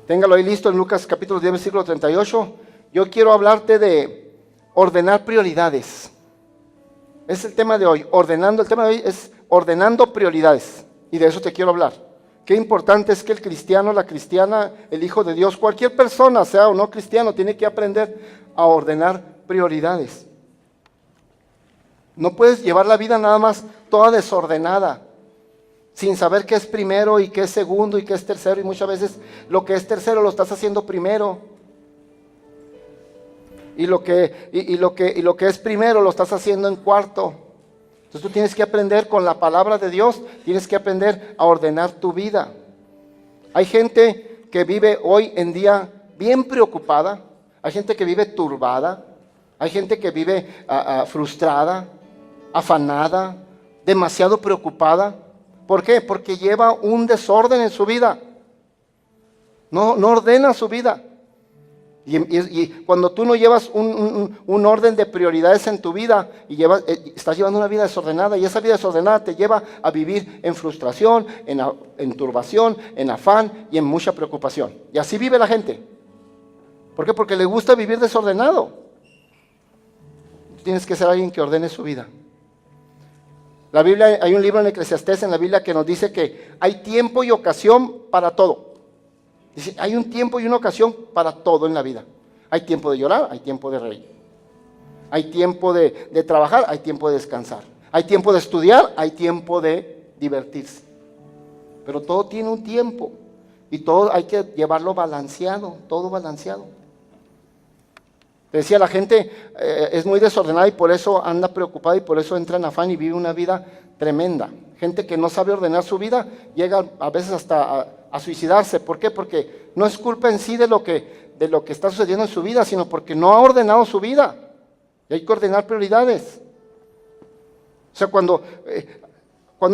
Téngalo ahí listo en Lucas capítulo 10, versículo 38. Yo quiero hablarte de ordenar prioridades. Es el tema de hoy. El tema de hoy es ordenando prioridades. Y de eso te quiero hablar. Qué importante es que el cristiano, la cristiana, el hijo de Dios, cualquier persona, sea o no cristiano, tiene que aprender a ordenar prioridades. No puedes llevar la vida nada más toda desordenada, sin saber qué es primero y qué es segundo y qué es tercero, y muchas veces lo que es tercero lo estás haciendo primero, y lo que es primero lo estás haciendo en cuarto. Entonces tú tienes que aprender con la palabra de Dios, tienes que aprender a ordenar tu vida. Hay gente que vive hoy en día bien preocupada, hay gente que vive turbada, hay gente que vive frustrada, afanada, demasiado preocupada. ¿Por qué? Porque lleva un desorden en su vida. No ordena su vida. Y cuando tú no llevas un orden de prioridades en tu vida y estás llevando una vida desordenada, y esa vida desordenada te lleva a vivir en frustración, en turbación, en afán y en mucha preocupación. Y así vive la gente. ¿Por qué? Porque le gusta vivir desordenado. Tienes que ser alguien que ordene su vida. La Biblia, hay un libro en Eclesiastés en la Biblia que nos dice que hay tiempo y ocasión para todo. Dice, hay un tiempo y una ocasión para todo en la vida. Hay tiempo de llorar, hay tiempo de reír. Hay tiempo de trabajar, hay tiempo de descansar. Hay tiempo de estudiar, hay tiempo de divertirse. Pero todo tiene un tiempo. Y todo hay que llevarlo balanceado, todo balanceado. Te decía, la gente es muy desordenada y por eso anda preocupada y por eso entra en afán y vive una vida tremenda. Gente que no sabe ordenar su vida llega a veces hasta a suicidarse. ¿Por qué? Porque no es culpa en sí de lo que está sucediendo en su vida, sino porque no ha ordenado su vida. Y hay que ordenar prioridades. O sea, cuando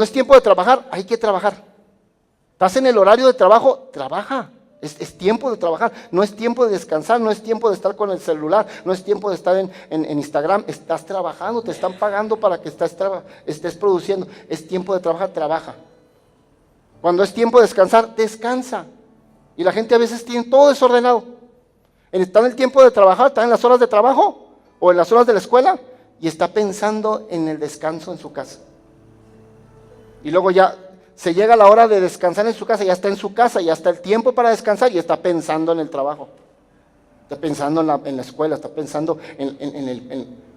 es tiempo de trabajar, hay que trabajar. Estás en el horario de trabajo, trabaja. Es tiempo de trabajar, no es tiempo de descansar, no es tiempo de estar con el celular, no es tiempo de estar en Instagram. Estás trabajando, te están pagando para que estés produciendo. Es tiempo de trabajar, trabaja. Cuando es tiempo de descansar, descansa. Y la gente a veces tiene todo desordenado. Está en el tiempo de trabajar, está en las horas de trabajo o en las horas de la escuela y está pensando en el descanso en su casa. Y luego ya se llega la hora de descansar en su casa, ya está en su casa, ya está el tiempo para descansar y está pensando en el trabajo. Está pensando en la escuela, está pensando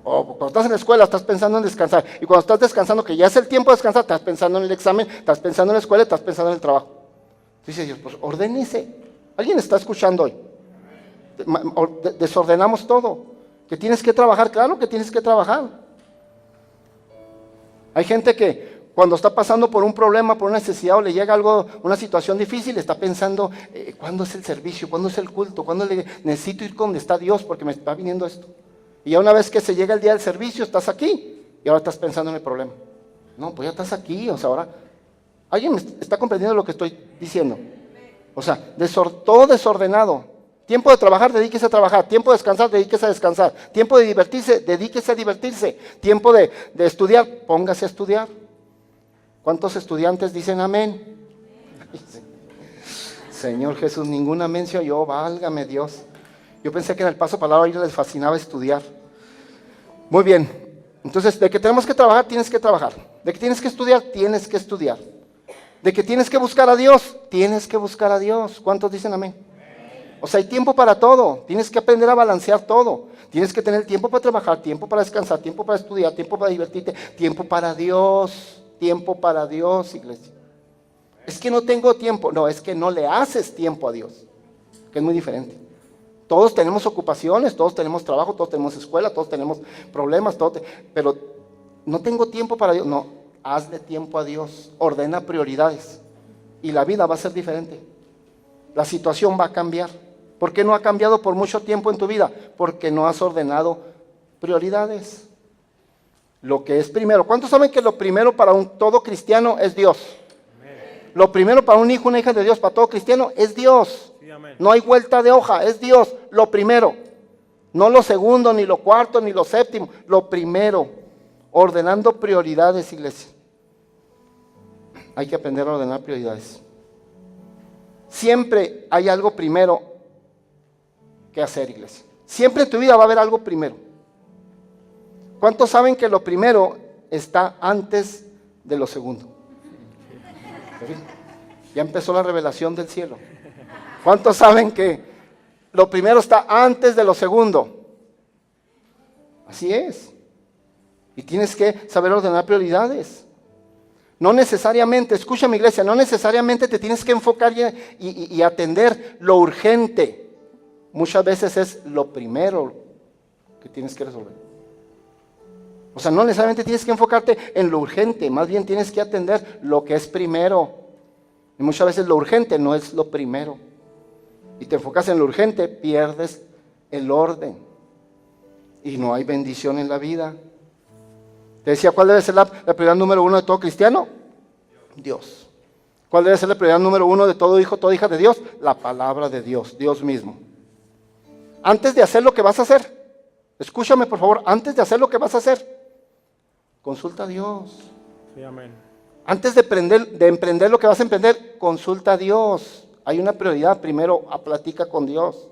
cuando estás en la escuela estás pensando en descansar. Y cuando estás descansando, que ya es el tiempo de descansar, estás pensando en el examen, estás pensando en la escuela, estás pensando en el trabajo. Dice Dios, pues ordénese. ¿Alguien está escuchando hoy? Desordenamos todo. ¿Que tienes que trabajar? Claro que tienes que trabajar. Hay gente que cuando está pasando por un problema, por una necesidad o le llega algo, una situación difícil, está pensando, ¿cuándo es el servicio? ¿Cuándo es el culto? ¿Cuándo necesito ir donde está Dios? Porque me está viniendo esto. Y ya una vez que se llega el día del servicio, estás aquí y ahora estás pensando en el problema. No, pues ya estás aquí, o sea, ahora, ¿alguien está comprendiendo lo que estoy diciendo? O sea, todo desordenado. Tiempo de trabajar, dedíquese a trabajar. Tiempo de descansar, dedíquese a descansar. Tiempo de divertirse, dedíquese a divertirse. Tiempo de estudiar, póngase a estudiar. ¿Cuántos estudiantes dicen amén? Señor Jesús, ningún amén se oyó, válgame Dios. Yo pensé que en el Paso Palabra a ellos les fascinaba estudiar. Muy bien, entonces de que tenemos que trabajar, tienes que trabajar. De que tienes que estudiar, tienes que estudiar. De que tienes que buscar a Dios, tienes que buscar a Dios. ¿Cuántos dicen amén? O sea, hay tiempo para todo, tienes que aprender a balancear todo. Tienes que tener tiempo para trabajar, tiempo para descansar, tiempo para estudiar, tiempo para divertirte, tiempo para Dios. Tiempo para Dios, iglesia. Es que no tengo tiempo. No, es que no le haces tiempo a Dios, que es muy diferente. Todos tenemos ocupaciones, todos tenemos trabajo, todos tenemos escuela, todos tenemos problemas, pero no tengo tiempo para Dios. No, hazle tiempo a Dios, ordena prioridades y la vida va a ser diferente. La situación va a cambiar. ¿Por qué no ha cambiado por mucho tiempo en tu vida? Porque no has ordenado prioridades. Lo que es primero. ¿Cuántos saben que lo primero para todo cristiano es Dios? Amén. Lo primero para un hijo, una hija de Dios, para todo cristiano es Dios. Sí, no hay vuelta de hoja, es Dios, lo primero. No lo segundo, ni lo cuarto, ni lo séptimo. Lo primero. Ordenando prioridades, iglesia. hay que aprender a ordenar prioridades. Siempre hay algo primero que hacer, iglesia. Siempre en tu vida va a haber algo primero. ¿Cuántos saben que lo primero está antes de lo segundo? Ya empezó la revelación del cielo. ¿Cuántos saben que lo primero está antes de lo segundo? Así es. Y tienes que saber ordenar prioridades. No necesariamente, escúchame iglesia, no necesariamente te tienes que enfocar y atender lo urgente. Muchas veces es lo primero que tienes que resolver. O sea, no necesariamente tienes que enfocarte en lo urgente, más bien tienes que atender lo que es primero. Y muchas veces lo urgente no es lo primero. Y te enfocas en lo urgente, pierdes el orden. Y no hay bendición en la vida. Te decía, ¿cuál debe ser la prioridad número uno de todo cristiano? Dios. ¿Cuál debe ser la prioridad número uno de todo hijo, toda hija de Dios? La palabra de Dios, Dios mismo. Antes de hacer lo que vas a hacer, escúchame por favor, antes de hacer lo que vas a hacer, consulta a Dios. Sí, amén. Antes de emprender lo que vas a emprender, consulta a Dios. Hay una prioridad, primero platica con Dios.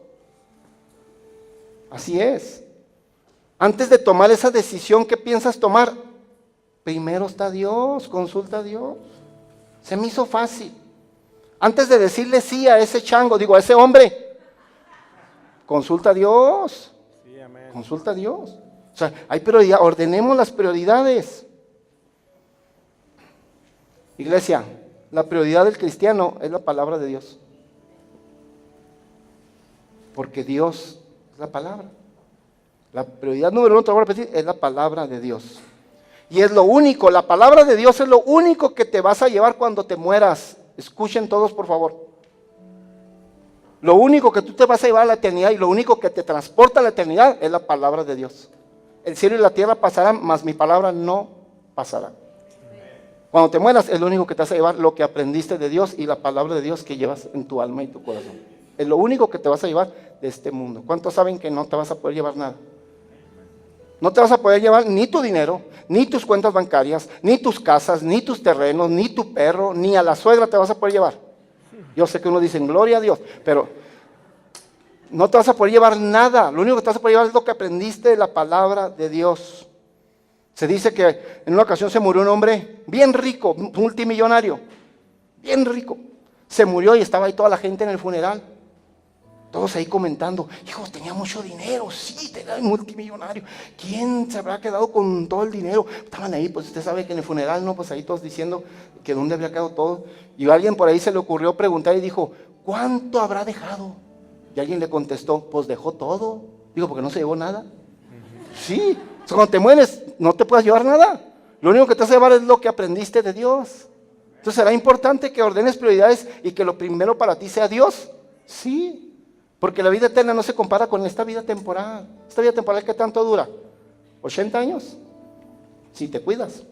Así es. Antes de tomar esa decisión que piensas tomar, primero está Dios, consulta a Dios. Se me hizo fácil. Antes de decirle sí a ese chango, a ese hombre, consulta a Dios. Sí, amén. Consulta a Dios. O sea, hay prioridad, ordenemos las prioridades. Iglesia, la prioridad del cristiano es la palabra de Dios. Porque Dios es la palabra. La prioridad número uno, te voy a repetir, es la palabra de Dios. Y es lo único, la palabra de Dios es lo único que te vas a llevar cuando te mueras. Escuchen todos, por favor. Lo único que tú te vas a llevar a la eternidad y lo único que te transporta a la eternidad es la palabra de Dios. El cielo y la tierra pasarán, mas mi palabra no pasará. Cuando te mueras es lo único que te vas a llevar, lo que aprendiste de Dios y la palabra de Dios que llevas en tu alma y tu corazón. Es lo único que te vas a llevar de este mundo. ¿Cuántos saben que no te vas a poder llevar nada? No te vas a poder llevar ni tu dinero, ni tus cuentas bancarias, ni tus casas, ni tus terrenos, ni tu perro, ni a la suegra te vas a poder llevar. Yo sé que uno dice, gloria a Dios, pero no te vas a poder llevar nada. Lo único que te vas a poder llevar es lo que aprendiste de la palabra de Dios. Se dice que en una ocasión se murió un hombre bien rico, multimillonario, bien rico. Se murió y estaba ahí toda la gente en el funeral. Todos ahí comentando, hijo, tenía mucho dinero, sí, tenía multimillonario. ¿Quién se habrá quedado con todo el dinero? Estaban ahí, pues usted sabe que en el funeral, ¿no? Pues ahí todos diciendo que dónde había quedado todo. Y a alguien por ahí se le ocurrió preguntar y dijo, ¿cuánto habrá dejado? Y alguien le contestó, pues dejó todo. Digo, porque no se llevó nada. Sí, cuando te mueres no te puedes llevar nada. Lo único que te vas a llevar es lo que aprendiste de Dios. Entonces, ¿será importante que ordenes prioridades y que lo primero para ti sea Dios? Sí. Porque la vida eterna no se compara con esta vida temporal. ¿Esta vida temporal qué tanto dura? ¿80 años? Si te cuidas.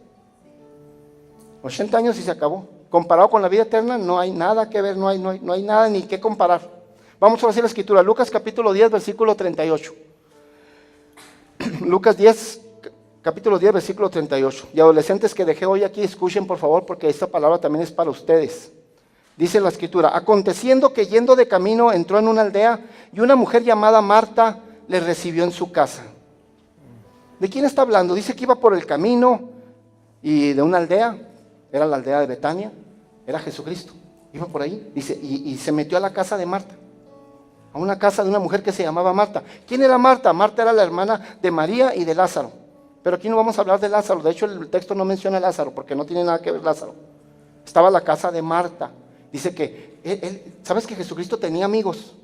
80 años y se acabó. Comparado con la vida eterna no hay nada que ver, no hay nada ni que comparar. Vamos a ver la escritura. Lucas capítulo 10, versículo 38. Lucas 10, capítulo 10, versículo 38. Y adolescentes que dejé hoy aquí, escuchen por favor, porque esta palabra también es para ustedes. Dice la escritura, aconteciendo que yendo de camino entró en una aldea y una mujer llamada Marta le recibió en su casa. ¿De quién está hablando? Dice que iba por el camino y de una aldea, era la aldea de Betania, era Jesucristo. Iba por ahí, dice, y se metió a la casa de Marta, a una casa de una mujer que se llamaba Marta. ¿Quién era Marta? Marta era la hermana de María y de Lázaro. Pero aquí no vamos a hablar de Lázaro, de hecho el texto no menciona a Lázaro porque no tiene nada que ver Lázaro. Estaba la casa de Marta. Dice que, ¿sabes que Jesucristo tenía amigos?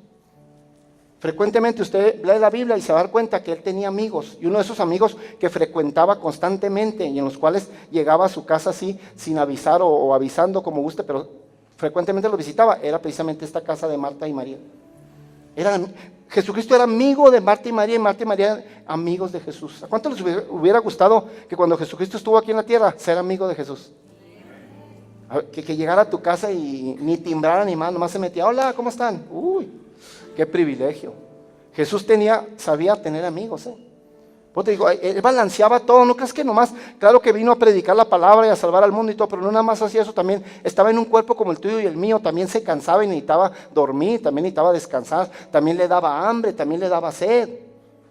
Frecuentemente usted lee la Biblia y se va a dar cuenta que él tenía amigos. Y uno de esos amigos que frecuentaba constantemente y en los cuales llegaba a su casa así, sin avisar o avisando como guste, pero frecuentemente lo visitaba, era precisamente esta casa de Marta y María. Jesucristo era amigo de Marta y María eran amigos de Jesús. ¿A cuánto les hubiera gustado que cuando Jesucristo estuvo aquí en la tierra, ser amigo de Jesús? Que llegara a tu casa y ni timbrara ni más, nomás se metía, hola, ¿cómo están? Uy, qué privilegio. Jesús sabía tener amigos, Pues te digo, él balanceaba todo, no crees que nomás, claro que vino a predicar la palabra y a salvar al mundo y todo, pero no nada más hacía eso, también estaba en un cuerpo como el tuyo y el mío, también se cansaba y necesitaba dormir, también necesitaba descansar, también le daba hambre, también le daba sed,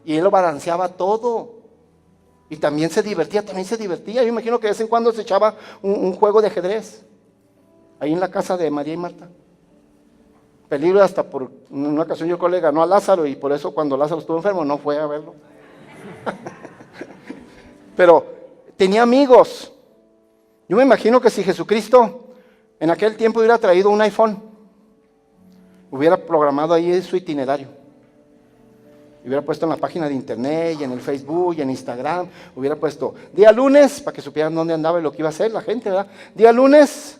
y él lo balanceaba todo, y también se divertía, yo imagino que de vez en cuando se echaba un juego de ajedrez, ahí en la casa de María y Marta. Peligro hasta por una ocasión yo creo le ganó a Lázaro y por eso cuando Lázaro estuvo enfermo no fue a verlo. Pero tenía amigos. Yo me imagino que si Jesucristo en aquel tiempo hubiera traído un iPhone, hubiera programado ahí su itinerario, hubiera puesto en la página de internet y en el Facebook y en Instagram, hubiera puesto día lunes para que supieran dónde andaba y lo que iba a hacer la gente, ¿verdad? Día lunes,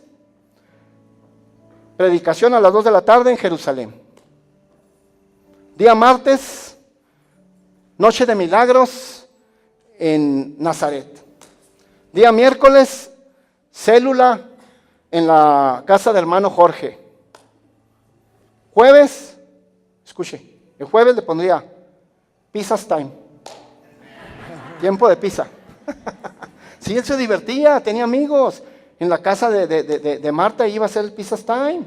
predicación a las 2 de la tarde en Jerusalén. Día martes, noche de milagros en Nazaret. Día miércoles, célula en la casa del hermano Jorge. Jueves, escuche, el jueves le pondría Pizza's Time. Tiempo de pizza. Sí, él se divertía, tenía amigos. En la casa de Marta iba a ser el Pizza's Time.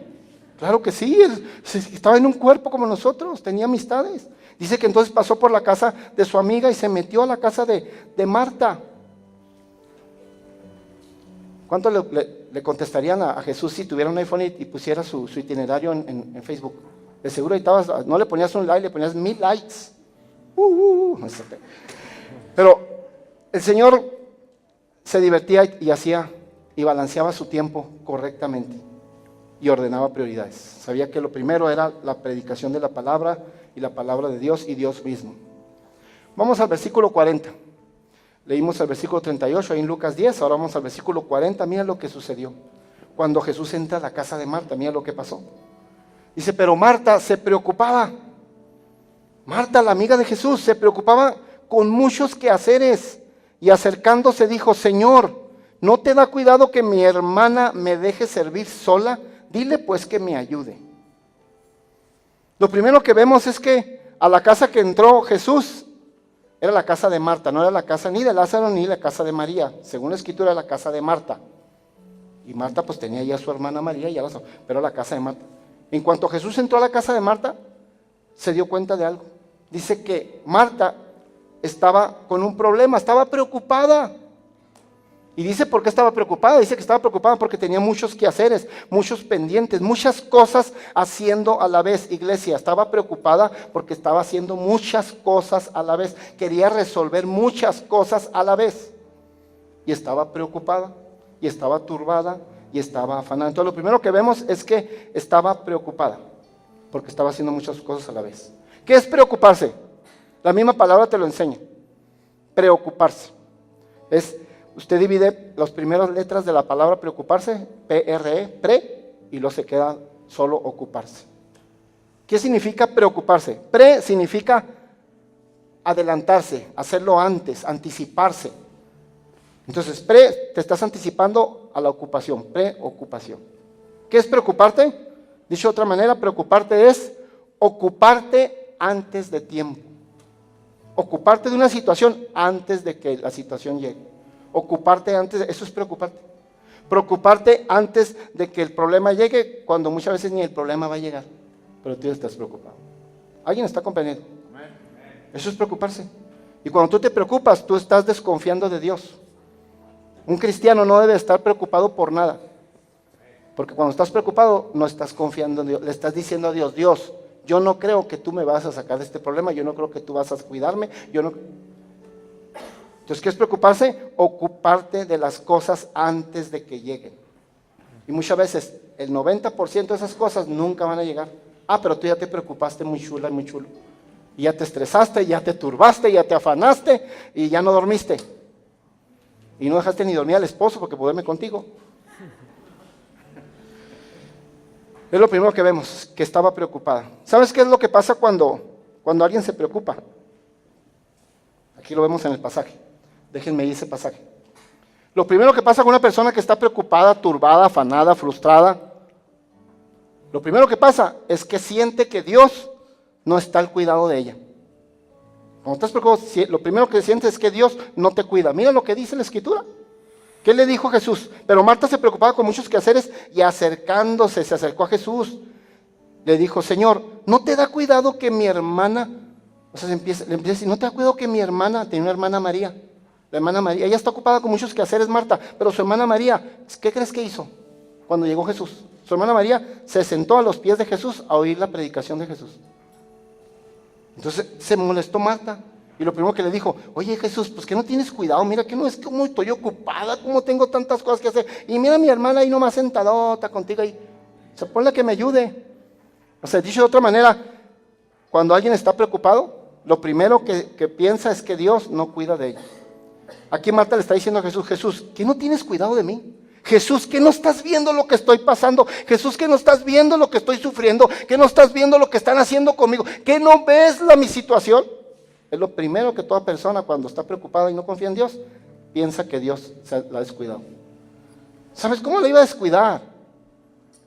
Claro que sí, él estaba en un cuerpo como nosotros, tenía amistades. Dice que entonces pasó por la casa de su amiga y se metió a la casa de Marta. ¿Cuánto le contestarían a Jesús si tuviera un iPhone y pusiera su itinerario en Facebook? De seguro ahí estabas, no le ponías un like, le ponías 1000 likes. Pero el Señor se divertía y hacía y balanceaba su tiempo correctamente y ordenaba prioridades. Sabía que lo primero era la predicación de la palabra y la palabra de Dios y Dios mismo. Vamos al versículo 40. Leímos el versículo 38 ahí en Lucas 10, ahora vamos al versículo 40. Mira lo que sucedió. Cuando Jesús entra a la casa de Marta, mira lo que pasó. Dice, pero Marta se preocupaba. Marta, la amiga de Jesús, se preocupaba con muchos quehaceres y acercándose dijo, Señor, ¿no te da cuidado que mi hermana me deje servir sola? Dile pues que me ayude. Lo primero que vemos es que a la casa que entró Jesús era la casa de Marta, no era la casa ni de Lázaro ni la casa de María. Según la escritura era la casa de Marta. Y Marta pues tenía ya a su hermana María y a Lázaro, pero la casa de Marta. En cuanto Jesús entró a la casa de Marta, se dio cuenta de algo. Dice que Marta estaba con un problema, estaba preocupada. Y dice por qué estaba preocupada. Dice que estaba preocupada porque tenía muchos quehaceres, muchos pendientes, muchas cosas haciendo a la vez. Iglesia, estaba preocupada porque estaba haciendo muchas cosas a la vez. Quería resolver muchas cosas a la vez. Y estaba preocupada, y estaba turbada, y estaba afanada. Entonces lo primero que vemos es que estaba preocupada porque estaba haciendo muchas cosas a la vez. ¿Qué es preocuparse? La misma palabra te lo enseña. Preocuparse. Usted divide las primeras letras de la palabra preocuparse, P-R-E, pre, y luego se queda solo ocuparse. ¿Qué significa preocuparse? Pre significa adelantarse, hacerlo antes, anticiparse. Entonces, te estás anticipando a la ocupación, preocupación. ¿Qué es preocuparte? Dicho de otra manera, preocuparte es ocuparte antes de tiempo. Ocuparte de una situación antes de que la situación llegue. Ocuparte antes, eso es preocuparte. Preocuparte antes de que el problema llegue, cuando muchas veces ni el problema va a llegar, pero tú estás preocupado. ¿Alguien está comprendiendo? Eso es preocuparse. Y cuando tú te preocupas, tú estás desconfiando de Dios. Un cristiano no debe estar preocupado por nada, porque cuando estás preocupado no estás confiando en Dios, le estás diciendo a Dios, Dios, yo no creo que tú me vas a sacar de este problema, yo no creo que tú vas a cuidarme, Entonces, ¿qué es preocuparse? Ocuparte de las cosas antes de que lleguen. Y muchas veces, el 90% de esas cosas nunca van a llegar. Pero tú ya te preocupaste muy chula y muy chulo. Y ya te estresaste, ya te turbaste, ya te afanaste y ya no dormiste. Y no dejaste ni dormir al esposo porque duerme contigo. Es lo primero que vemos, que estaba preocupada. ¿Sabes qué es lo que pasa cuando alguien se preocupa? Aquí lo vemos en el pasaje. Déjenme ir ese pasaje. Lo primero que pasa con una persona que está preocupada, turbada, afanada, frustrada, lo primero que pasa es que siente que Dios no está al cuidado de ella. Cuando estás preocupado, lo primero que sientes es que Dios no te cuida. Mira lo que dice la Escritura. ¿Qué le dijo Jesús? Pero Marta se preocupaba con muchos quehaceres y acercándose, se acercó a Jesús. Le dijo, Señor, ¿no te da cuidado que mi hermana, o sea, le empieza a decir, ¿no te da cuidado que mi hermana, tenía una hermana María, la hermana María, ella está ocupada con muchos quehaceres, Marta, pero su hermana María, ¿qué crees que hizo cuando llegó Jesús? Su hermana María se sentó a los pies de Jesús a oír la predicación de Jesús. Entonces se molestó Marta y lo primero que le dijo, oye Jesús, pues que no tienes cuidado, mira que no es como estoy ocupada, como tengo tantas cosas que hacer, y mira a mi hermana ahí nomás sentadota contigo ahí, o sea, ponle que me ayude. O sea, dicho de otra manera, cuando alguien está preocupado, lo primero que piensa es que Dios no cuida de ella. Aquí Marta le está diciendo a Jesús, Jesús, ¿que no tienes cuidado de mí? Jesús, ¿que no estás viendo lo que estoy pasando? Jesús, ¿que no estás viendo lo que estoy sufriendo? ¿Que no estás viendo lo que están haciendo conmigo? ¿Que no ves mi situación? Es lo primero que toda persona cuando está preocupada y no confía en Dios, piensa que Dios la ha descuidado. ¿Sabes cómo la iba a descuidar?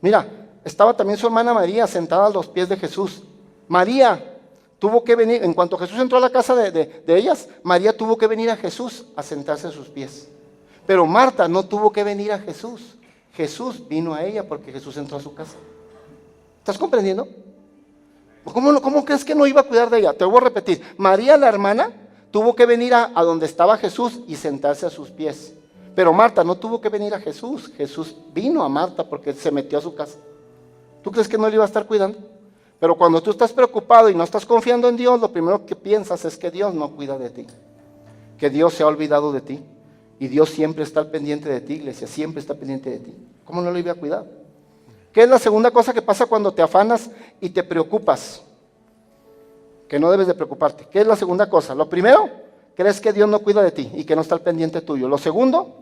Mira, estaba también su hermana María sentada a los pies de Jesús. María tuvo que venir, en cuanto Jesús entró a la casa de ellas, María tuvo que venir a Jesús a sentarse a sus pies. Pero Marta no tuvo que venir a Jesús. Jesús vino a ella porque Jesús entró a su casa. ¿Estás comprendiendo? ¿Cómo crees que no iba a cuidar de ella? Te voy a repetir. María, la hermana, tuvo que venir a donde estaba Jesús y sentarse a sus pies. Pero Marta no tuvo que venir a Jesús. Jesús vino a Marta porque se metió a su casa. ¿Tú crees que no le iba a estar cuidando? Pero cuando tú estás preocupado y no estás confiando en Dios, lo primero que piensas es que Dios no cuida de ti. Que Dios se ha olvidado de ti. Y Dios siempre está al pendiente de ti, iglesia, siempre está pendiente de ti. ¿Cómo no lo iba a cuidar? ¿Qué es la segunda cosa que pasa cuando te afanas y te preocupas? Que no debes de preocuparte. ¿Qué es la segunda cosa? Lo primero, crees que Dios no cuida de ti y que no está al pendiente tuyo. Lo segundo,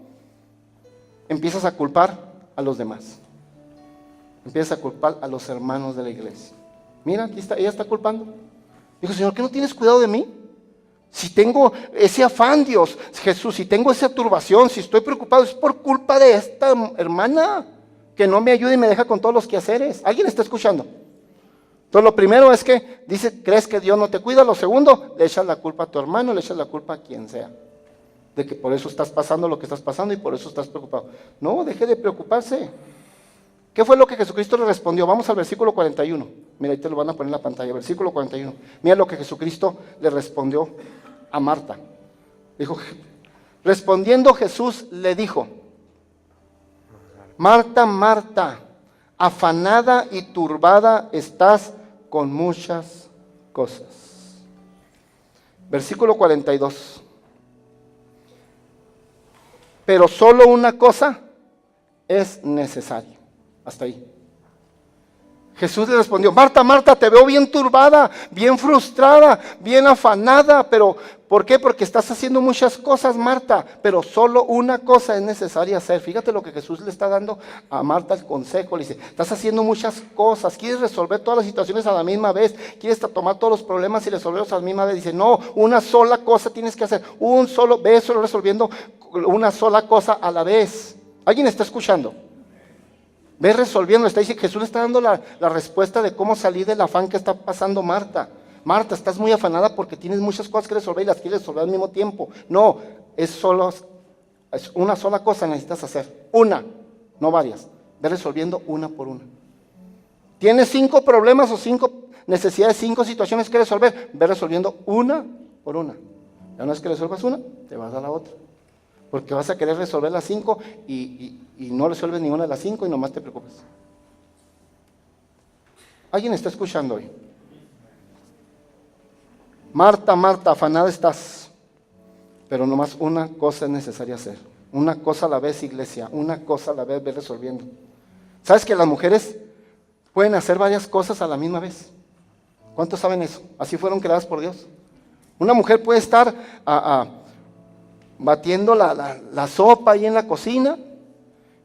empiezas a culpar a los demás. Empiezas a culpar a los hermanos de la iglesia. Mira, aquí está, ella está culpando. Dijo, Señor, ¿qué no tienes cuidado de mí? Si tengo ese afán, Dios, Jesús, si tengo esa turbación, si estoy preocupado, es por culpa de esta hermana que no me ayuda y me deja con todos los quehaceres. ¿Alguien está escuchando? Entonces lo primero es que dice, crees que Dios no te cuida. Lo segundo, le echas la culpa a tu hermano, le echas la culpa a quien sea. De que por eso estás pasando lo que estás pasando y por eso estás preocupado. No, deje de preocuparse. ¿Qué fue lo que Jesucristo le respondió? Vamos al versículo 41. Mira, ahí te lo van a poner en la pantalla. Versículo 41. Mira lo que Jesucristo le respondió a Marta. Dijo, respondiendo Jesús le dijo, Marta, Marta, afanada y turbada estás con muchas cosas. Versículo 42. Pero solo una cosa es necesaria. Hasta ahí. Jesús le respondió, Marta, Marta, te veo bien turbada, bien frustrada, bien afanada, pero ¿por qué? Porque estás haciendo muchas cosas, Marta, pero solo una cosa es necesaria hacer. Fíjate lo que Jesús le está dando a Marta el consejo, le dice, estás haciendo muchas cosas, quieres resolver todas las situaciones a la misma vez, quieres tomar todos los problemas y resolverlos a la misma vez. Dice, no, una sola cosa tienes que hacer, ve solo resolviendo una sola cosa a la vez. ¿Alguien está escuchando? Ve resolviendo, Jesús le está dando la respuesta de cómo salir del afán que está pasando Marta. Marta, estás muy afanada porque tienes muchas cosas que resolver y las quieres resolver al mismo tiempo. No, es una sola cosa necesitas hacer. Una, no varias. Ve resolviendo una por una. ¿Tienes 5 problemas o 5 necesidades, 5 situaciones que resolver? Ve resolviendo una por una. Ya una vez que resuelvas una, te vas a la otra. Porque vas a querer resolver las 5 y no resuelves ninguna de las 5 y nomás te preocupas. ¿Alguien está escuchando hoy? Marta, Marta, afanada estás, pero nomás una cosa es necesaria hacer. Una cosa a la vez, iglesia, una cosa a la vez, ve resolviendo. ¿Sabes que las mujeres pueden hacer varias cosas a la misma vez? ¿Cuántos saben eso? Así fueron creadas por Dios. Una mujer puede estar batiendo la sopa ahí en la cocina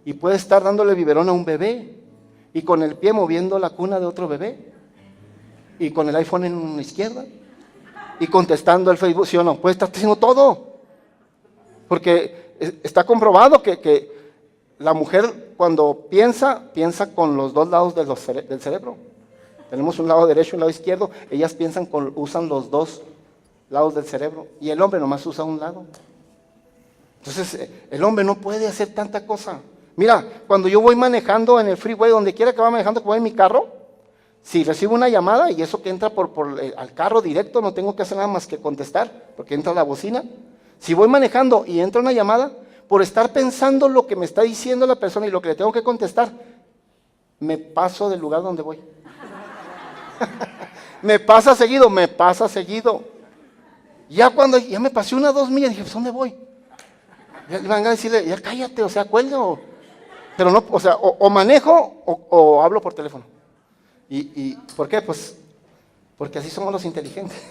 y puede estar dándole biberón a un bebé y con el pie moviendo la cuna de otro bebé y con el iPhone en la izquierda y contestando el Facebook, ¿sí o no? Puede estar haciendo todo porque está comprobado que la mujer cuando piensa con los dos lados del cerebro. Tenemos un lado derecho y un lado izquierdo, ellas usan los dos lados del cerebro y el hombre nomás usa un lado. Entonces, el hombre no puede hacer tanta cosa. Mira, cuando yo voy manejando en el freeway, donde quiera que vaya manejando, que voy en mi carro, si recibo una llamada y eso que entra al carro directo, no tengo que hacer nada más que contestar, porque entra la bocina. Si voy manejando y entra una llamada, por estar pensando lo que me está diciendo la persona y lo que le tengo que contestar, me paso del lugar donde voy. me pasa seguido. Ya cuando ya me pasé 1 o 2 millas, dije, pues ¿dónde voy? Ya le van a decirle, ya cállate, o sea, cuelgo. Pero no, o sea, o manejo o hablo por teléfono. ¿Y por qué? Pues porque así somos los inteligentes.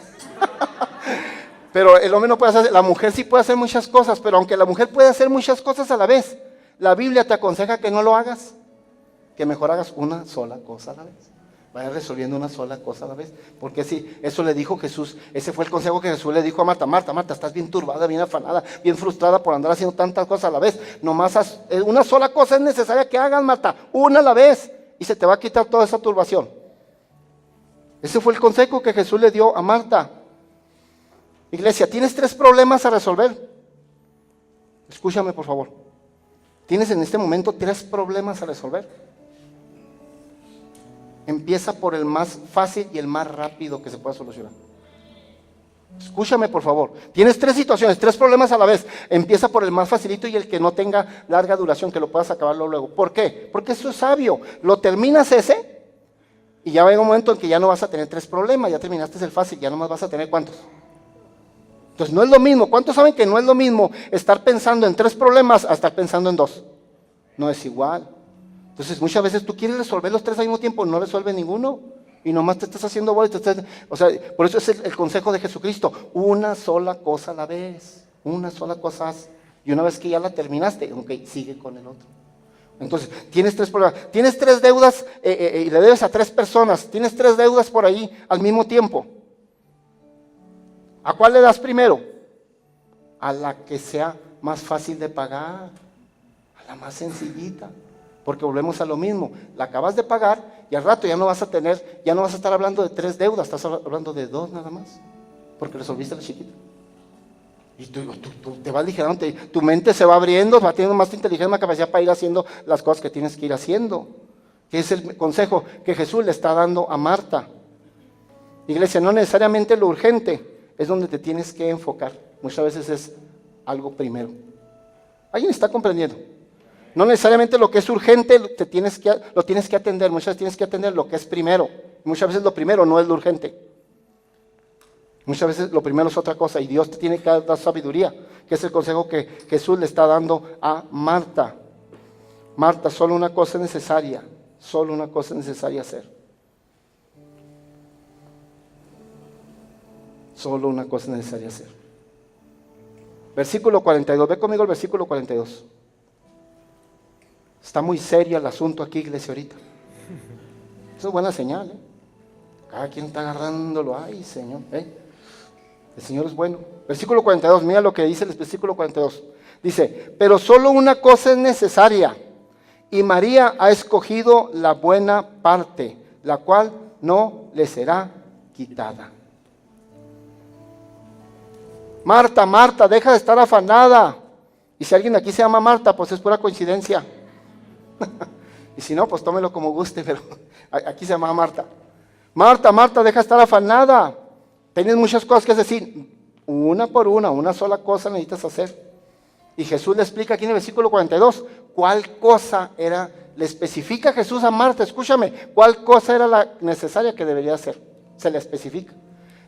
Pero el hombre no puede hacer, la mujer sí puede hacer muchas cosas, pero aunque la mujer puede hacer muchas cosas a la vez, la Biblia te aconseja que no lo hagas, que mejor hagas una sola cosa a la vez. Vaya resolviendo una sola cosa a la vez. Porque sí, eso le dijo Jesús, ese fue el consejo que Jesús le dijo a Marta. Marta, estás bien turbada, bien afanada, bien frustrada por andar haciendo tantas cosas a la vez. Nomás una sola cosa es necesaria que hagas, Marta, una a la vez, y se te va a quitar toda esa turbación. Ese fue el consejo que Jesús le dio a Marta. Iglesia, tienes 3 problemas a resolver. Escúchame, por favor. Tienes en este momento 3 problemas a resolver. Empieza por el más fácil y el más rápido que se pueda solucionar. Escúchame, por favor. Tienes 3 situaciones, 3 problemas a la vez. Empieza por el más facilito y el que no tenga larga duración, que lo puedas acabarlo luego. ¿Por qué? Porque eso es sabio. Lo terminas ese y ya va a llegar un momento en que ya no vas a tener 3 problemas. Ya terminaste el fácil, ya nomás vas a tener ¿cuántos? Entonces no es lo mismo. ¿Cuántos saben que no es lo mismo estar pensando en 3 problemas a estar pensando en 2? No es igual. Entonces muchas veces tú quieres resolver los 3 al mismo tiempo, no resuelves ninguno y nomás te estás haciendo bola. O sea, por eso es el consejo de Jesucristo, una sola cosa a la vez, una sola cosa haz. Y una vez que ya la terminaste, ok, sigue con el otro. Entonces, tienes 3 problemas, tienes 3 deudas y le debes a 3 personas, tienes 3 deudas por ahí al mismo tiempo. ¿A cuál le das primero? A la que sea más fácil de pagar, a la más sencillita. Porque volvemos a lo mismo, la acabas de pagar y al rato ya no vas a estar hablando de 3 deudas, estás hablando de 2 nada más, porque resolviste la chiquita. Y tú te vas ligerando, tu mente se va abriendo, va teniendo más inteligencia, más capacidad para ir haciendo las cosas que tienes que ir haciendo. Que es el consejo que Jesús le está dando a Marta. Iglesia, no necesariamente lo urgente es donde te tienes que enfocar, muchas veces es algo primero. ¿Alguien está comprendiendo? No necesariamente lo que es urgente lo tienes que atender, muchas veces tienes que atender lo que es primero. Muchas veces lo primero no es lo urgente. Muchas veces lo primero es otra cosa y Dios te tiene que dar sabiduría, que es el consejo que Jesús le está dando a Marta. Marta, solo una cosa es necesaria hacer. Solo una cosa es necesaria hacer. Versículo 42, ve conmigo el versículo 42. Está muy serio el asunto aquí, iglesia, ahorita. Eso es buena señal, ¿eh? Cada quien está agarrándolo. Ay, Señor, ¿eh? El Señor es bueno. Versículo 42, mira lo que dice el versículo 42. Dice, pero solo una cosa es necesaria, y María ha escogido la buena parte, la cual no le será quitada. Marta, Marta, deja de estar afanada. Y si alguien aquí se llama Marta, pues es pura coincidencia. Y si no, pues tómelo como guste, pero aquí se llama Marta. Marta, Marta, deja de estar afanada. Tienes muchas cosas que decir. Una por una sola cosa necesitas hacer. Y Jesús le explica aquí en el versículo 42, cuál cosa era, le especifica Jesús a Marta, escúchame, cuál cosa era la necesaria que debería hacer. Se le especifica.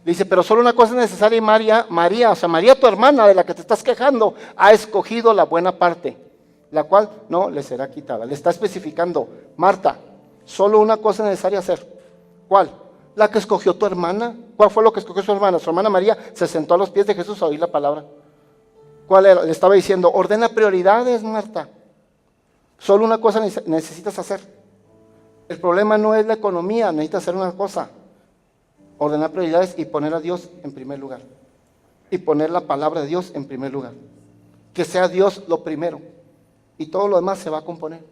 Le dice, pero solo una cosa es necesaria y María, tu hermana de la que te estás quejando, ha escogido la buena parte, la cual no le será quitada. Le está especificando, Marta, solo una cosa es necesaria hacer. ¿Cuál? La que escogió tu hermana. ¿Cuál fue lo que escogió su hermana? Su hermana María se sentó a los pies de Jesús a oír la palabra. ¿Cuál era? Le estaba diciendo, ordena prioridades, Marta. Solo una cosa necesitas hacer. El problema no es la economía, necesitas hacer una cosa. Ordenar prioridades y poner a Dios en primer lugar. Y poner la palabra de Dios en primer lugar. Que sea Dios lo primero. Y todo lo demás se va a componer.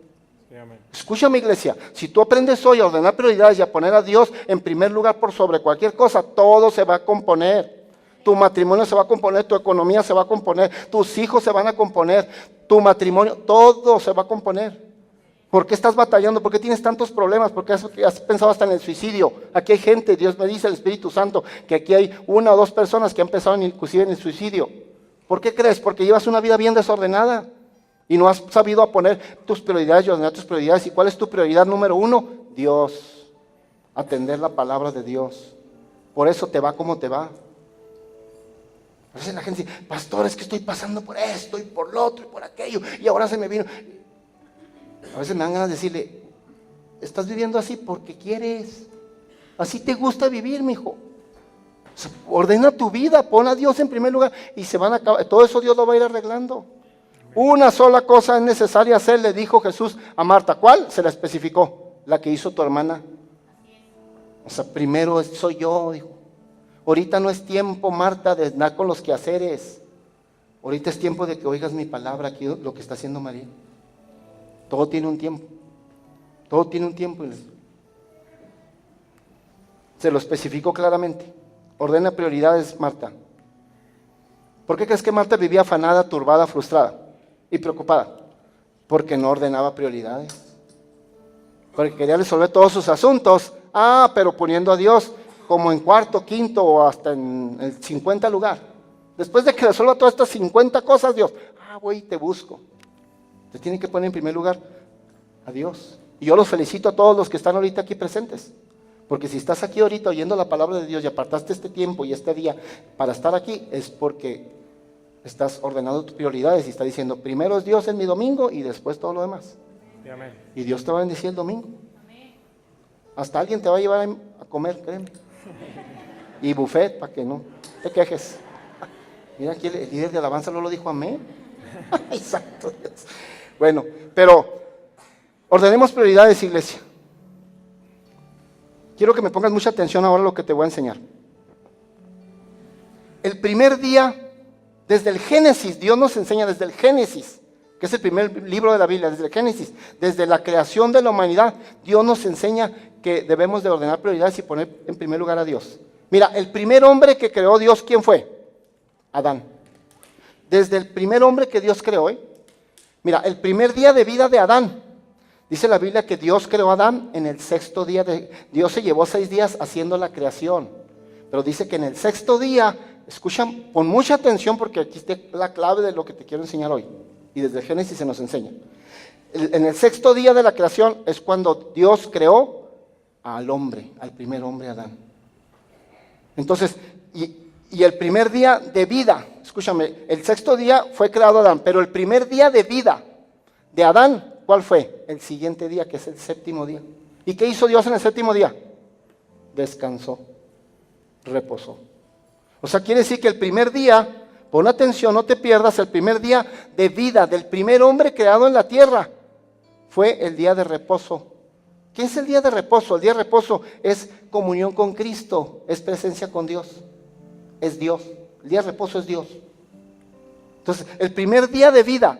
Sí, amén. Escúchame, iglesia, si tú aprendes hoy a ordenar prioridades y a poner a Dios en primer lugar por sobre cualquier cosa, todo se va a componer. Tu matrimonio se va a componer, tu economía se va a componer, tus hijos se van a componer, tu matrimonio, todo se va a componer. ¿Por qué estás batallando? ¿Por qué tienes tantos problemas? ¿Por qué has pensado hasta en el suicidio? Aquí hay gente, Dios me dice, el Espíritu Santo, que aquí hay 1 o 2 personas que han pensado inclusive en el suicidio. ¿Por qué crees? Porque llevas una vida bien desordenada y no has sabido poner tus prioridades y ordenar tus prioridades. ¿Y cuál es tu prioridad número 1? Dios. Atender la palabra de Dios. Por eso te va como te va. A veces la gente dice, pastor, es que estoy pasando por esto y por lo otro y por aquello y ahora se me vino. A veces me dan ganas de decirle, estás viviendo así porque quieres. Así te gusta vivir, mijo. O sea, ordena tu vida, pon a Dios en primer lugar y se van a acabar. Todo eso Dios lo va a ir arreglando. Una sola cosa es necesaria hacer, le dijo Jesús a Marta. ¿Cuál? Se la especificó, la que hizo tu hermana. O sea, primero soy yo, dijo. Ahorita no es tiempo, Marta, de andar con los quehaceres. Ahorita es tiempo de que oigas mi palabra, aquí lo que está haciendo María. Todo tiene un tiempo. Todo tiene un tiempo. Se lo especificó claramente. Ordena prioridades, Marta. ¿Por qué crees que Marta vivía afanada, turbada, frustrada y preocupada? Porque no ordenaba prioridades. Porque quería resolver todos sus asuntos. Pero poniendo a Dios como en cuarto, quinto o hasta en el 50 lugar. Después de que resuelva todas estas 50 cosas, Dios, voy y te busco. Te tienen que poner en primer lugar a Dios. Y yo los felicito a todos los que están ahorita aquí presentes. Porque si estás aquí ahorita oyendo la palabra de Dios y apartaste este tiempo y este día para estar aquí, es porque estás ordenando tus prioridades y estás diciendo, primero es Dios en mi domingo y después todo lo demás. Amén. Y Dios te va a bendecir el domingo. Amén. Hasta alguien te va a llevar a comer, créeme. Y buffet, para que no te quejes. Mira aquí el líder de alabanza no lo dijo amén. Exacto, Dios. Bueno, pero ordenemos prioridades, iglesia. Quiero que me pongas mucha atención ahora a lo que te voy a enseñar. El primer día, desde el Génesis, Dios nos enseña desde el Génesis, que es el primer libro de la Biblia, desde el Génesis, desde la creación de la humanidad, Dios nos enseña que debemos de ordenar prioridades y poner en primer lugar a Dios. Mira, el primer hombre que creó Dios, ¿quién fue? Adán. Desde el primer hombre que Dios creó, mira, el primer día de vida de Adán, dice la Biblia que Dios creó a Adán en el 6º día. Dios se llevó 6 días haciendo la creación, pero dice que en el 6º día, escuchan, pon mucha atención porque aquí está la clave de lo que te quiero enseñar hoy, y desde el Génesis se nos enseña. En el 6º día de la creación es cuando Dios creó al hombre, al primer hombre Adán. Entonces, y el primer día de vida, escúchame, el 6º día fue creado Adán, pero el primer día de vida de Adán, ¿cuál fue? El siguiente día, que es el 7º día. ¿Y qué hizo Dios en el 7º día? Descansó, reposó. O sea, quiere decir que el primer día, pon atención, no te pierdas, el primer día de vida del primer hombre creado en la tierra fue el día de reposo. ¿Qué es el día de reposo? El día de reposo es comunión con Cristo, es presencia con Dios, es Dios. El día de reposo es Dios. Entonces, el primer día de vida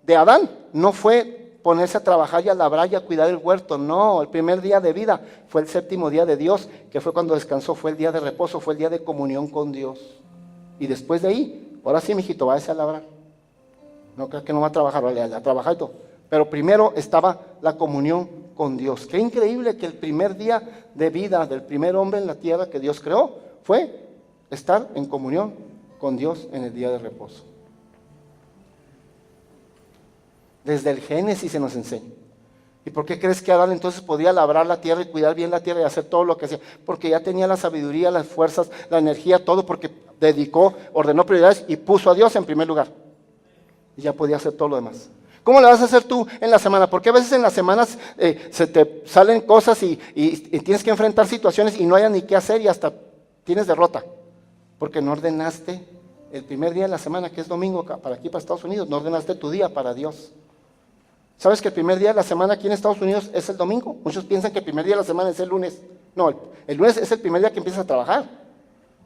de Adán no fue ponerse a trabajar y a labrar y a cuidar el huerto, no, el primer día de vida fue el 7º día de Dios, que fue cuando descansó, fue el día de reposo, fue el día de comunión con Dios. Y después de ahí, ahora sí, mijito, váyase a labrar. No creas que no va a trabajar, vale, a trabajar y todo. Pero primero estaba la comunión con Dios. Qué increíble que el primer día de vida del primer hombre en la tierra que Dios creó fue estar en comunión con Dios en el día de reposo. Desde el Génesis se nos enseña. ¿Y por qué crees que Adán entonces podía labrar la tierra y cuidar bien la tierra y hacer todo lo que hacía? Porque ya tenía la sabiduría, las fuerzas, la energía, todo, porque dedicó, ordenó prioridades y puso a Dios en primer lugar. Y ya podía hacer todo lo demás. ¿Cómo le vas a hacer tú en la semana? Porque a veces en las semanas se te salen cosas y tienes que enfrentar situaciones y no hay ni qué hacer y hasta tienes derrota. Porque no ordenaste el primer día de la semana, que es domingo para aquí, para Estados Unidos, no ordenaste tu día para Dios. ¿Sabes que el primer día de la semana aquí en Estados Unidos es el domingo? Muchos piensan que el primer día de la semana es el lunes. No, el lunes es el primer día que empiezas a trabajar.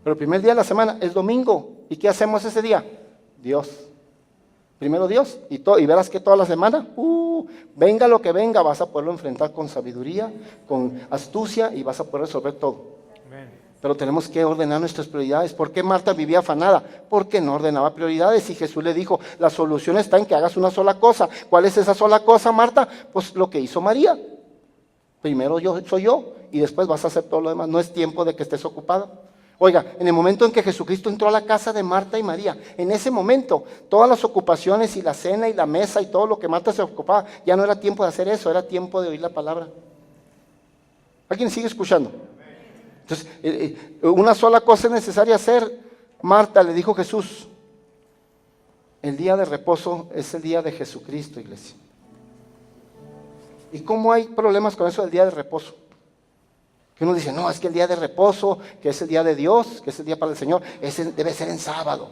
Pero el primer día de la semana es domingo. ¿Y qué hacemos ese día? Dios. Primero Dios y verás que toda la semana, venga lo que venga, vas a poderlo enfrentar con sabiduría, con astucia y vas a poder resolver todo. Amen. Pero tenemos que ordenar nuestras prioridades. ¿Por qué Marta vivía afanada? Porque no ordenaba prioridades. Y Jesús le dijo, la solución está en que hagas una sola cosa. ¿Cuál es esa sola cosa, Marta? Pues lo que hizo María. Primero soy yo y después vas a hacer todo lo demás. No es tiempo de que estés ocupada. Oiga, en el momento en que Jesucristo entró a la casa de Marta y María, en ese momento, todas las ocupaciones y la cena y la mesa y todo lo que Marta se ocupaba, ya no era tiempo de hacer eso, era tiempo de oír la palabra. ¿Alguien sigue escuchando? Entonces, una sola cosa es necesaria hacer. Marta, le dijo Jesús, el día de reposo es el día de Jesucristo, iglesia. ¿Y cómo hay problemas con eso del día de reposo? Que uno dice, no, es que el día de reposo, que es el día de Dios, que es el día para el Señor, ese debe ser en sábado.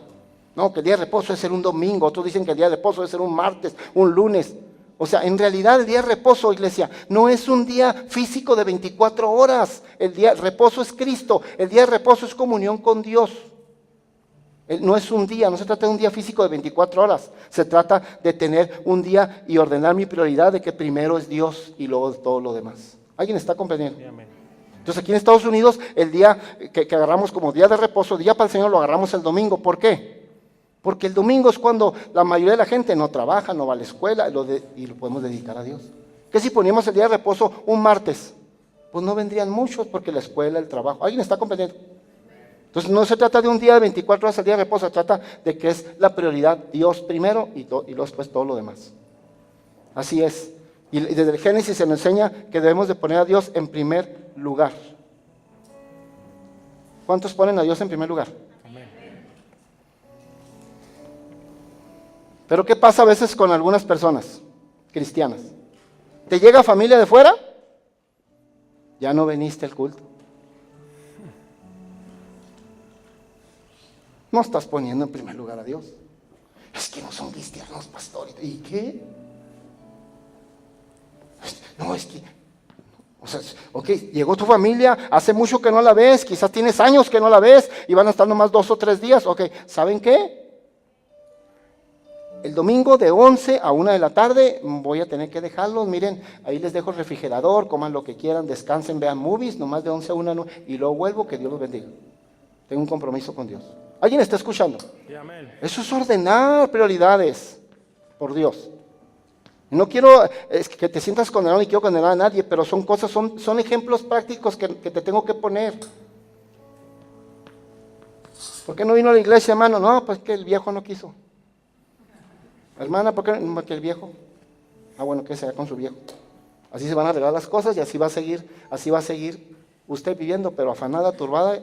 No, que el día de reposo es ser un domingo. Otros dicen que el día de reposo debe ser un martes, un lunes. O sea, en realidad el día de reposo, iglesia, no es un día físico de 24 horas. El día de reposo es Cristo. El día de reposo es comunión con Dios. No es un día, no se trata de un día físico de 24 horas. Se trata de tener un día y ordenar mi prioridad de que primero es Dios y luego todo lo demás. ¿Alguien está comprendiendo? Entonces aquí en Estados Unidos el día que agarramos como día de reposo, día para el Señor, lo agarramos el domingo. ¿Por qué? Porque el domingo es cuando la mayoría de la gente no trabaja, no va a la escuela y lo podemos dedicar a Dios. ¿Qué si poníamos el día de reposo un martes? Pues no vendrían muchos porque la escuela, el trabajo. ¿Alguien está comprendiendo? Entonces no se trata de un día de 24 horas al día de reposo, se trata de que es la prioridad Dios primero y luego después todo lo demás. Así es. Y desde el Génesis se nos enseña que debemos de poner a Dios en primer lugar. ¿Cuántos ponen a Dios en primer lugar? Pero ¿qué pasa a veces con algunas personas cristianas? ¿Te llega familia de fuera? Ya no viniste al culto. No estás poniendo en primer lugar a Dios. Es que no son cristianos, pastor. ¿Y qué? No, es que... O sea, ok, llegó tu familia, hace mucho que no la ves, quizás tienes años que no la ves y van a estar nomás 2 o 3 días. Ok, ¿saben qué? El domingo de 11 a 1 de la tarde voy a tener que dejarlos. Miren, ahí les dejo el refrigerador, coman lo que quieran, descansen, vean movies, nomás de 11 a 1 y luego vuelvo, que Dios los bendiga. Tengo un compromiso con Dios. ¿Alguien está escuchando? Sí, amén. Eso es ordenar prioridades por Dios. No quiero que te sientas condenado ni quiero condenar a nadie, pero son cosas, son ejemplos prácticos que te tengo que poner. ¿Por qué no vino a la iglesia, hermano? No, pues que el viejo no quiso. Hermana, ¿por qué no? Porque el viejo. Ah, bueno, que sea con su viejo. Así se van a arreglar las cosas y así va a seguir usted viviendo, pero afanada, turbada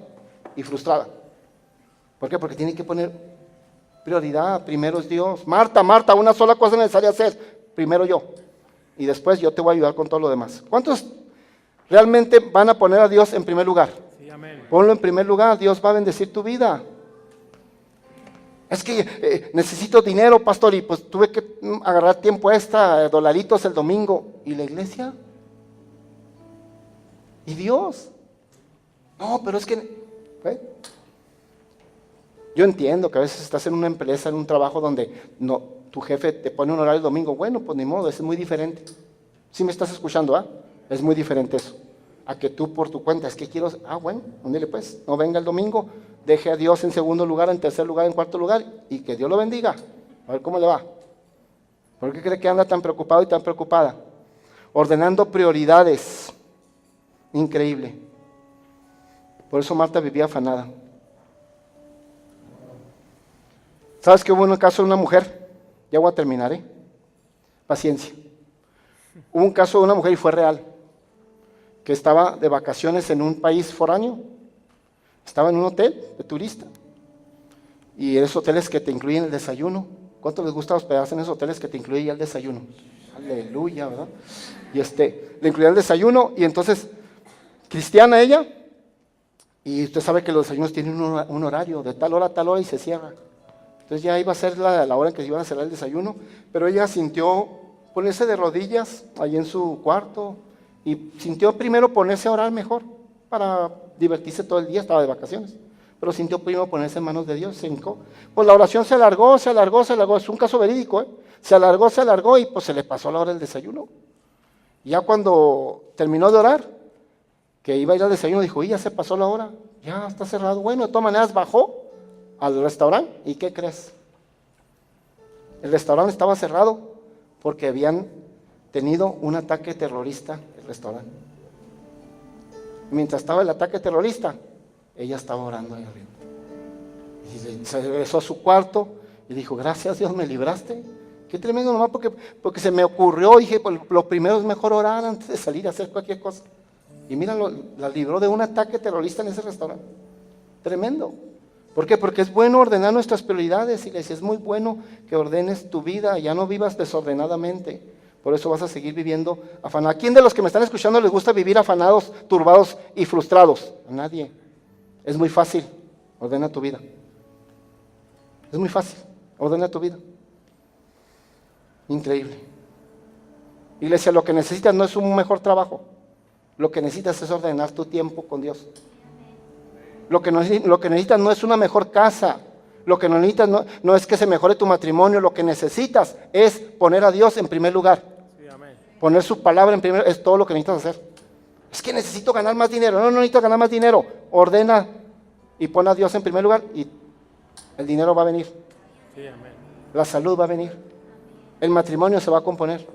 y frustrada. ¿Por qué? Porque tiene que poner prioridad. Primero es Dios. Marta, una sola cosa es necesaria hacer. Primero yo. Y después yo te voy a ayudar con todo lo demás. ¿Cuántos realmente van a poner a Dios en primer lugar? Sí, amén. Ponlo en primer lugar. Dios va a bendecir tu vida. Es que necesito dinero, pastor, y pues tuve que agarrar tiempo extra, dolaritos el domingo. ¿Y la iglesia? ¿Y Dios? No, pero es que... ¿eh? Yo entiendo que a veces estás en una empresa, en un trabajo donde no, tu jefe te pone un horario el domingo. Bueno, pues ni modo, es muy diferente. ¿Sí me estás escuchando? ¿Ah? Es muy diferente eso. A que tú por tu cuenta, es que quiero... Ah, bueno, ándale pues, no venga el domingo, deje a Dios en segundo lugar, en tercer lugar, en cuarto lugar, y que Dios lo bendiga. A ver cómo le va. ¿Por qué cree que anda tan preocupado y tan preocupada? Ordenando prioridades. Increíble. Por eso Marta vivía afanada. ¿Sabes que hubo un caso de una mujer? Ya voy a terminar, Paciencia. Hubo un caso de una mujer y fue real, que estaba de vacaciones en un país foráneo. Estaba en un hotel de turista. Y esos hoteles que te incluyen el desayuno. ¿Cuánto les gusta hospedarse en esos hoteles que te incluyen ya el desayuno? Aleluya, ¿verdad? Y le incluía el desayuno y entonces, cristiana ella, y usted sabe que los desayunos tienen un horario, de tal hora a tal hora y se cierra. Entonces ya iba a ser la hora en que se iban a cerrar el desayuno, pero ella sintió ponerse de rodillas ahí en su cuarto y sintió primero ponerse a orar mejor para divertirse todo el día, estaba de vacaciones, pero sintió primero ponerse en manos de Dios, se hincó. Pues la oración se alargó, es un caso verídico, se alargó y pues se le pasó la hora del desayuno. Y ya cuando terminó de orar, que iba a ir al desayuno, dijo, ya se pasó la hora, ya está cerrado. Bueno, de todas maneras bajó al restaurante, ¿y qué crees? El restaurante estaba cerrado porque habían tenido un ataque terrorista el restaurante. Mientras estaba el ataque terrorista, ella estaba orando ahí arriba. Y se regresó a su cuarto y dijo, gracias Dios, me libraste. Qué tremendo, nomás porque se me ocurrió, dije, pues, lo primero es mejor orar antes de salir a hacer cualquier cosa. Y mira, la libró de un ataque terrorista en ese restaurante. Tremendo. ¿Por qué? Porque es bueno ordenar nuestras prioridades, iglesia. Es muy bueno que ordenes tu vida, ya no vivas desordenadamente. Por eso vas a seguir viviendo afanado. ¿A quién de los que me están escuchando les gusta vivir afanados, turbados y frustrados? A nadie. Es muy fácil. Ordena tu vida. Es muy fácil. Ordena tu vida. Increíble. Iglesia, lo que necesitas no es un mejor trabajo. Lo que necesitas es ordenar tu tiempo con Dios. Lo que necesitas no es una mejor casa. Lo que necesitas no es que se mejore tu matrimonio. Lo que necesitas es poner a Dios en primer lugar. Sí, amén. Poner su palabra en primer lugar. Es todo lo que necesitas hacer. Es que necesito ganar más dinero. No necesito ganar más dinero. Ordena y pon a Dios en primer lugar y el dinero va a venir. Sí, amén. La salud va a venir. El matrimonio se va a componer.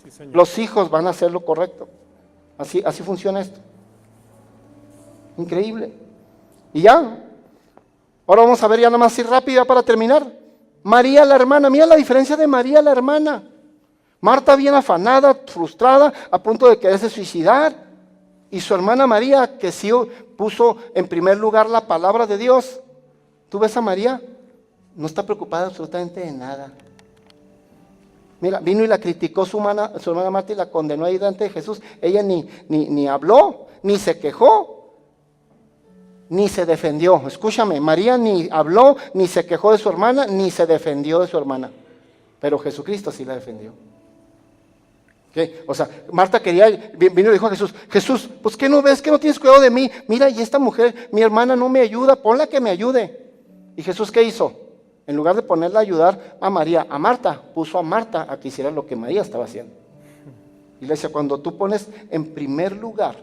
Sí, señor. Los hijos van a hacer lo correcto. Así funciona esto. Increíble. Y ya. Ahora vamos a ver ya nada más así rápida para terminar. María la hermana. Mira la diferencia de María la hermana. Marta bien afanada, frustrada, a punto de quererse suicidar. Y su hermana María, que sí puso en primer lugar la palabra de Dios. ¿Tú ves a María? No está preocupada absolutamente de nada. Mira, vino y la criticó su hermana Marta y la condenó ahí delante de Jesús. Ella ni habló, ni se quejó, ni se defendió. Escúchame, María ni habló, ni se quejó de su hermana, ni se defendió de su hermana. Pero Jesucristo sí la defendió. ¿Qué? O sea, Marta vino y le dijo a Jesús, Jesús, pues ¿qué no ves? ¿Que no tienes cuidado de mí? Mira, y esta mujer, mi hermana no me ayuda, ponla que me ayude. ¿Y Jesús qué hizo? En lugar de ponerla a ayudar a María, a Marta, puso a Marta a que hiciera lo que María estaba haciendo. Iglesia, cuando tú pones en primer lugar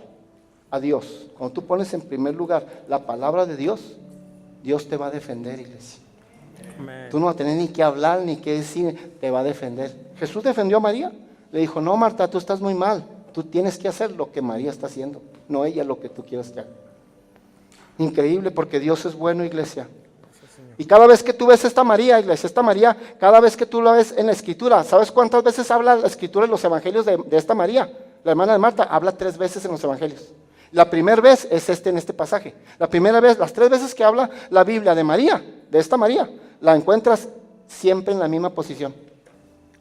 a Dios, cuando tú pones en primer lugar la palabra de Dios, Dios te va a defender, iglesia. Amén. Tú no vas a tener ni que hablar, ni que decir, te va a defender. Jesús defendió a María. Le dijo, no Marta, tú estás muy mal. Tú tienes que hacer lo que María está haciendo, no ella lo que tú quieras que haga. Increíble, porque Dios es bueno, iglesia. Y cada vez que tú ves esta María, iglesia, esta María, cada vez que tú la ves en la Escritura, ¿sabes cuántas veces habla la Escritura en los Evangelios de esta María? La hermana de Marta habla 3 veces en los Evangelios. La primera vez es en este pasaje. La primera vez, las 3 veces que habla la Biblia de María, de esta María, la encuentras siempre en la misma posición,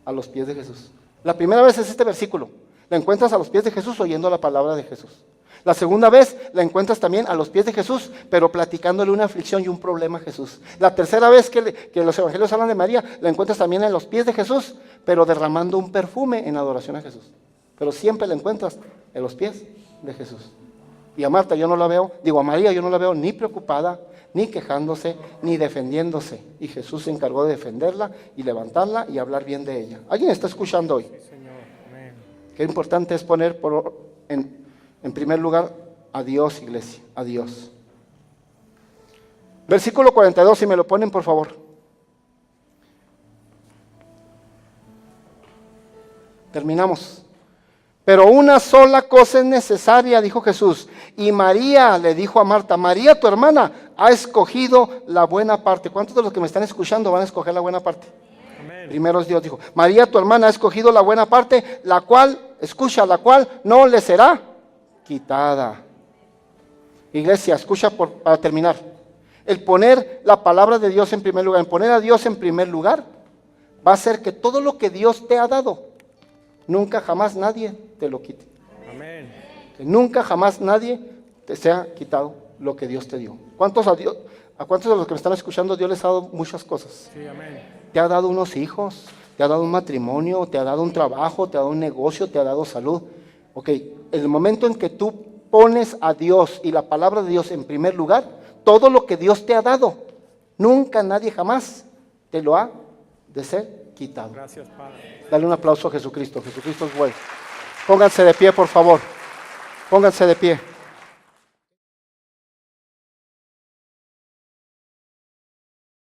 a los pies de Jesús. La primera vez es este versículo, la encuentras a los pies de Jesús oyendo la palabra de Jesús. La segunda vez la encuentras también a los pies de Jesús, pero platicándole una aflicción y un problema a Jesús. La tercera vez que los evangelios hablan de María, la encuentras también en los pies de Jesús, pero derramando un perfume en adoración a Jesús. Pero siempre la encuentras en los pies de Jesús. Y a Marta yo no la veo, a María yo no la veo ni preocupada, ni quejándose, ni defendiéndose. Y Jesús se encargó de defenderla y levantarla y hablar bien de ella. ¿Alguien está escuchando hoy? Sí, Señor. Amén. Qué importante es poner en primer lugar a Dios, iglesia, a Dios. Versículo 42, si me lo ponen por favor. Terminamos. Pero una sola cosa es necesaria, dijo Jesús. Y María le dijo a Marta, María tu hermana ha escogido la buena parte. ¿Cuántos de los que me están escuchando van a escoger la buena parte? Amén. Primero es Dios, dijo, María tu hermana ha escogido la buena parte, la cual no le será quitada. Iglesia, escucha para terminar. El poner la palabra de Dios en primer lugar, el poner a Dios en primer lugar, va a hacer que todo lo que Dios te ha dado, nunca jamás nadie te lo quite. Amén. Que nunca jamás nadie te sea quitado lo que Dios te dio. ¿A cuántos de los que me están escuchando Dios les ha dado muchas cosas? Sí, amén. Te ha dado unos hijos, te ha dado un matrimonio, te ha dado un trabajo, te ha dado un negocio, te ha dado salud. Ok, el momento en que tú pones a Dios y la palabra de Dios en primer lugar, todo lo que Dios te ha dado, nunca nadie jamás te lo ha de ser quitado. Gracias, Padre. Dale un aplauso a Jesucristo. Jesucristo es bueno. Pónganse de pie, por favor. Pónganse de pie.